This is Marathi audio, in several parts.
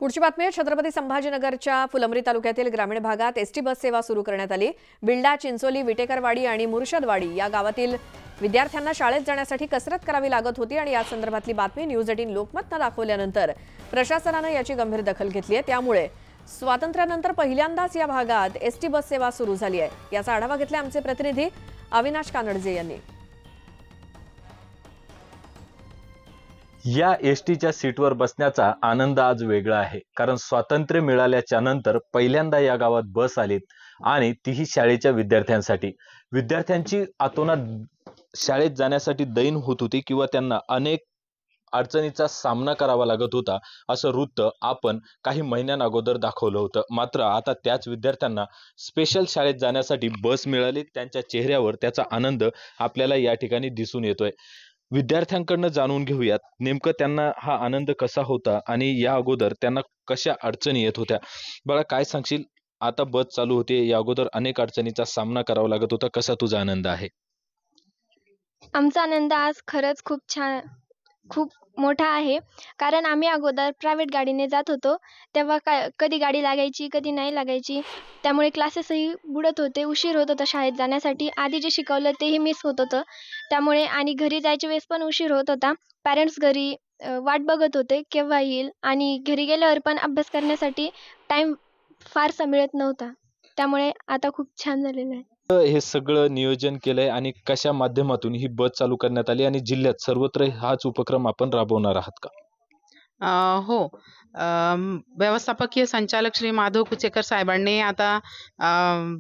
पुढची बातमी आहे छत्रपती संभाजीनगरच्या फुलंब्री तालुक्यातील ग्रामीण भागात एसटी बस सेवा सुरू करण्यात आली। बिल्डा, चिंचोली, विटेकरवाडी आणि मुर्शदवाडी या गावातील विद्यार्थ्यांना शाळेत जाण्यासाठी कसरत करावी लागत होती आणि या संदर्भातली बातमी न्यूज 18 लोकमतने दाखवल्यानंतर प्रशासनाने याची गंभीर दखल घेतली आहे। त्यामुळे स्वातंत्र्यानंतर पहिल्यांदाच या भागात एसटी बस सेवा सुरू झाली आहे। याचा आढावा घेतला आमचे प्रतिनिधी अविनाश कानडजे यांनी। या एसटीच्या सीटवर बसण्याचा आनंद आज वेगळा आहे, कारण स्वातंत्र्य मिळाल्याच्या नंतर पहिल्यांदा या गावात बस आलीत आणि तीही शाळेच्या विद्यार्थ्यांसाठी। विद्यार्थ्यांची आतोनात शाळेत जाण्यासाठी दैन होत होती किंवा त्यांना अनेक अडचणीचा सामना करावा लागत होता, असं वृत्त आपण काही महिन्यांअगोदर दाखवलं होतं। मात्र आता त्याच विद्यार्थ्यांना स्पेशल शाळेत जाण्यासाठी बस मिळाली। त्यांच्या चेहऱ्यावर त्याचा आनंद आपल्याला या ठिकाणी दिसून येतोय। विद्यार्थ्यांकडून जाणून घेऊयात नेमकं त्यांना हा आनंद कसा होता आणि या अगोदर त्यांना कशा अडचणी येत होत्या। बघा, काय सांगशील? आता बस चालू होते, या अगोदर अनेक अडचणीचा सामना करावा लागत होता, कसा तुझा आनंद आहे? आमचा आनंद आज खरंच खूप मोठा आहे, कारण आम्ही अगोदर प्रायव्हेट गाडीने जात होतो, तेव्हा कधी गाडी लागायची कधी नाही लागायची, त्यामुळे क्लासेसही बुडत होते, उशीर होत होता शाळेत जाण्यासाठी। आधी जे शिकवलं तेही मिस होत होतं, त्यामुळे आणि घरी जायच्या वेळेस पण उशीर होत होता। पॅरेंट्स घरी वाट बघत होते केव्हा येईल, आणि घरी गेल्यावर पण अभ्यास करण्यासाठी टाइम फारसा मिळत नव्हता, त्यामुळे आता खूप छान झालेलं आहे। हे सगळं नियोजन केलंय आणि कशा माध्यमातून ही बस चालू करण्यात आली आणि जिल्ह्यात सर्वत्र हाच उपक्रम आपण राबवणार आहात का? हो. व्यवस्थापकीय संचालक श्री माधव कुचेकर साहेबांनी आता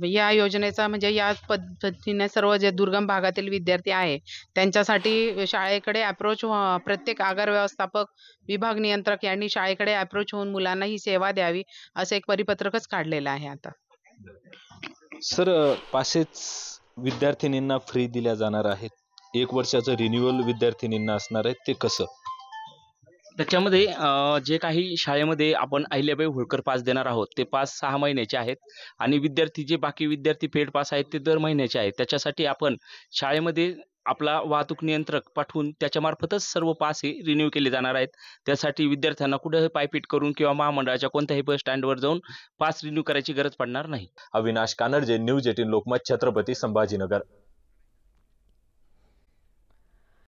या योजनेचा म्हणजे या पद्धतीने सर्व जे दुर्गम भागातील विद्यार्थी आहे त्यांच्यासाठी शाळेकडे अप्रोच प्रत्येक आगार व्यवस्थापक, विभाग नियंत्रक यांनी शाळेकडे अप्रोच होऊन मुलांना ही सेवा द्यावी असं एक परिपत्रकच काढलेलं आहे आता। सर, पासेस विद्यार्थिनींना फ्री दिल्या जाणार आहेत, 1 वर्षाचं रिन्युअल विद्यार्थिनींना असणार आहे, ते कसं? त्याच्यामध्ये जे काही शाळेमध्ये आपण अहिल्याबाई होळकर पास देणार आहोत ते पास 6 महिन्याचे आहेत आणि जे बाकी विद्यार्थी पेड पास आहेत ते दर महिन्याचे आहेत। त्याच्यासाठी आपण शाळेमध्ये आपला वाहतूक नियंत्रक पाठवून त्याच्यामार्फतच सर्व पास हे रिन्यू केले जाणार आहेत। त्यासाठी विद्यार्थ्यांना कुठे पायपीट करून किंवा महामंडळाच्या कोणत्याही बस स्टँडवर जाऊन पास रिन्यू करायची गरज पडणार नाही। अविनाश कानडजे, न्यूज 18 लोकमत, छत्रपती संभाजीनगर।